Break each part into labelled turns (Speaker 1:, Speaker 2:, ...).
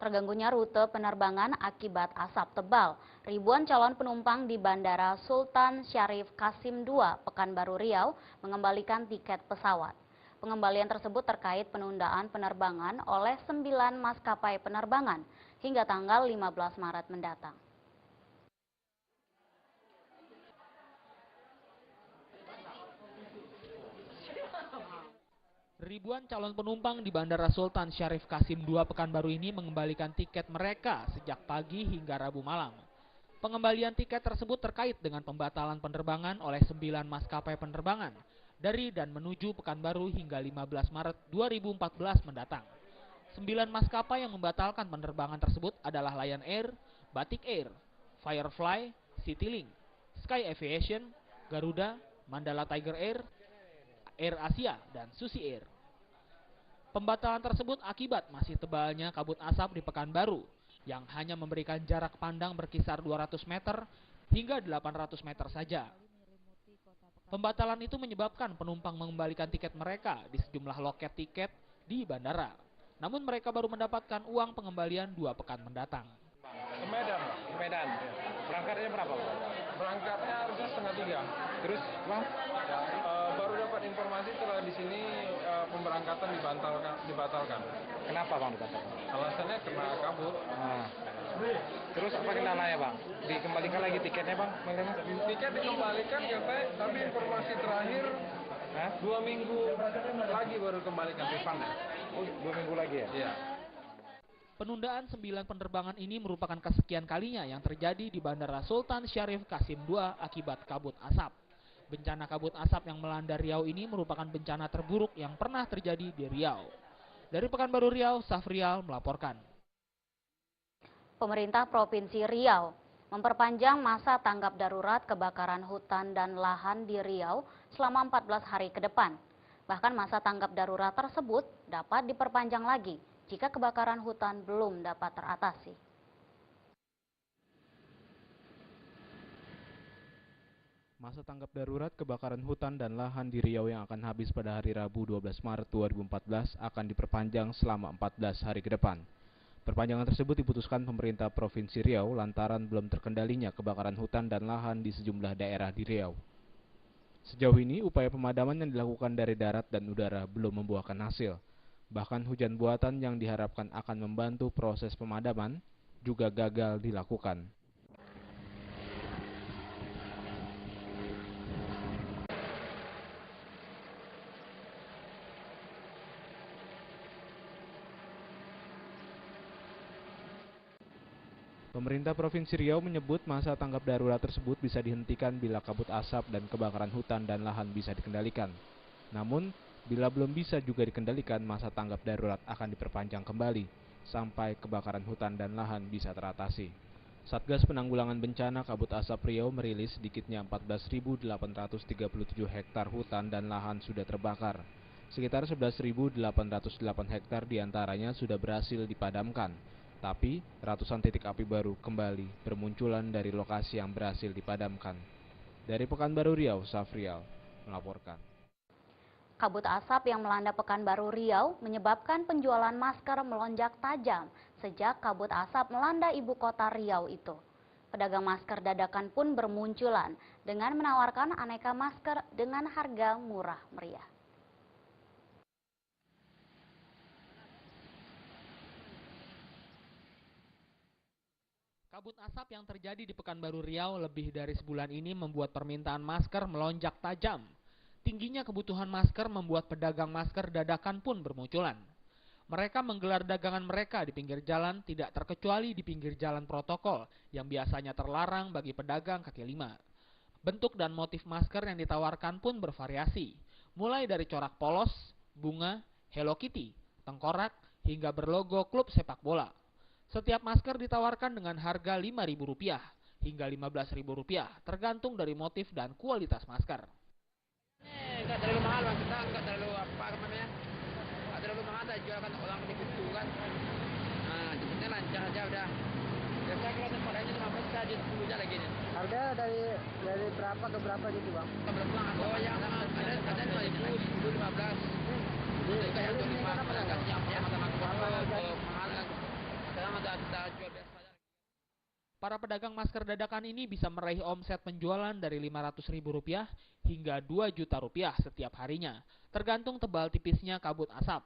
Speaker 1: Terganggunya rute penerbangan akibat asap tebal. Ribuan calon penumpang di Bandara Sultan Syarif Qasim II, Pekanbaru Riau, mengembalikan tiket pesawat. Pengembalian tersebut terkait penundaan penerbangan oleh 9 maskapai penerbangan hingga tanggal 15 Maret mendatang.
Speaker 2: Ribuan calon penumpang di Bandara Sultan Syarif Qasim II Pekanbaru ini mengembalikan tiket mereka sejak pagi hingga Rabu malam. Pengembalian tiket tersebut terkait dengan pembatalan penerbangan oleh 9 maskapai penerbangan dari dan menuju Pekanbaru hingga 15 Maret 2014 mendatang. 9 maskapai yang membatalkan penerbangan tersebut adalah Lion Air, Batik Air, Firefly, Citylink, Sky Aviation, Garuda, Mandala Tiger Air, Air Asia, dan Susi Air. Pembatalan tersebut akibat masih tebalnya kabut asap di Pekanbaru yang hanya memberikan jarak pandang berkisar 200 meter hingga 800 meter saja. Pembatalan itu menyebabkan penumpang mengembalikan tiket mereka di sejumlah loket tiket di bandara. Namun mereka baru mendapatkan uang pengembalian 2 pekan mendatang.
Speaker 3: Ke Medan, Pak.
Speaker 4: Ke Medan. Berangkatnya berapa, Pak?
Speaker 3: Berangkatnya harusnya 2:30.
Speaker 4: Terus, Bang?
Speaker 3: Baru dapat informasi setelah di sini pemberangkatan dibatalkan.
Speaker 4: Kenapa, Bang, dibatalkan?
Speaker 3: Alasannya karena kabut.
Speaker 4: Nah. Terus apa kendalanya, Bang? Dikembalikan lagi tiketnya, Bang?
Speaker 3: Tiket dikembalikan katanya, tapi informasi terakhir 2 minggu lagi baru kembalikan refundnya.
Speaker 4: Oh, 2 minggu lagi ya?
Speaker 3: Iya.
Speaker 2: Penundaan 9 penerbangan ini merupakan kesekian kalinya yang terjadi di Bandara Sultan Syarif Qasim II akibat kabut asap. Bencana kabut asap yang melanda Riau ini merupakan bencana terburuk yang pernah terjadi di Riau. Dari Pekanbaru Riau, Safrial melaporkan.
Speaker 1: Pemerintah Provinsi Riau memperpanjang masa tanggap darurat kebakaran hutan dan lahan di Riau selama 14 hari ke depan. Bahkan masa tanggap darurat tersebut dapat diperpanjang lagi jika kebakaran hutan belum dapat teratasi.
Speaker 5: Masa tanggap darurat kebakaran hutan dan lahan di Riau yang akan habis pada hari Rabu 12 Maret 2014 akan diperpanjang selama 14 hari ke depan. Perpanjangan tersebut diputuskan pemerintah Provinsi Riau lantaran belum terkendalinya kebakaran hutan dan lahan di sejumlah daerah di Riau. Sejauh ini, upaya pemadaman yang dilakukan dari darat dan udara belum membuahkan hasil. Bahkan hujan buatan yang diharapkan akan membantu proses pemadaman juga gagal dilakukan. Pemerintah Provinsi Riau menyebut masa tanggap darurat tersebut bisa dihentikan bila kabut asap dan kebakaran hutan dan lahan bisa dikendalikan. Namun, bila belum bisa juga dikendalikan, masa tanggap darurat akan diperpanjang kembali sampai kebakaran hutan dan lahan bisa teratasi. Satgas Penanggulangan Bencana Kabut Asap Riau merilis sedikitnya 14.837 hektar hutan dan lahan sudah terbakar. Sekitar 11.808 hektar diantaranya sudah berhasil dipadamkan. Tapi, ratusan titik api baru kembali bermunculan dari lokasi yang berhasil dipadamkan. Dari Pekanbaru Riau, Safrial melaporkan.
Speaker 1: Kabut asap yang melanda Pekanbaru Riau menyebabkan penjualan masker melonjak tajam sejak kabut asap melanda ibu kota Riau itu. Pedagang masker dadakan pun bermunculan dengan menawarkan aneka masker dengan harga murah meriah.
Speaker 2: Kabut asap yang terjadi di Pekanbaru Riau lebih dari sebulan ini membuat permintaan masker melonjak tajam. Tingginya kebutuhan masker membuat pedagang masker dadakan pun bermunculan. Mereka menggelar dagangan mereka di pinggir jalan, tidak terkecuali di pinggir jalan protokol yang biasanya terlarang bagi pedagang kaki lima. Bentuk dan motif masker yang ditawarkan pun bervariasi, mulai dari corak polos, bunga, Hello Kitty, tengkorak, hingga berlogo klub sepak bola. Setiap masker ditawarkan dengan harga Rp5.000 hingga Rp15.000, tergantung dari motif dan kualitas masker.
Speaker 6: Enggak terlalu mahal, Bang. Kita enggak terlalu enggak terlalu mahal, kita jual kan orang di situ kan. Nah, jemputnya lancar aja udah. Biasanya kalau tempat lain 15 kita di 10 aja lagi nih.
Speaker 7: Harga dari berapa ke berapa gitu, Bang?
Speaker 6: Oh, yang ada 5.000, 10, 15. Jadi kayak 25 agak siap ya, sama mahal kan. Sekarang
Speaker 2: Para pedagang masker dadakan ini bisa meraih omset penjualan dari Rp500.000 hingga Rp2 juta setiap harinya, tergantung tebal tipisnya kabut asap.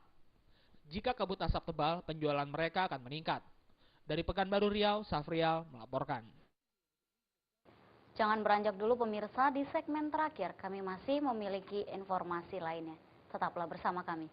Speaker 2: Jika kabut asap tebal, penjualan mereka akan meningkat. Dari Pekanbaru Riau, Safrial melaporkan.
Speaker 1: Jangan beranjak dulu pemirsa, di segmen terakhir kami masih memiliki informasi lainnya. Tetaplah bersama kami.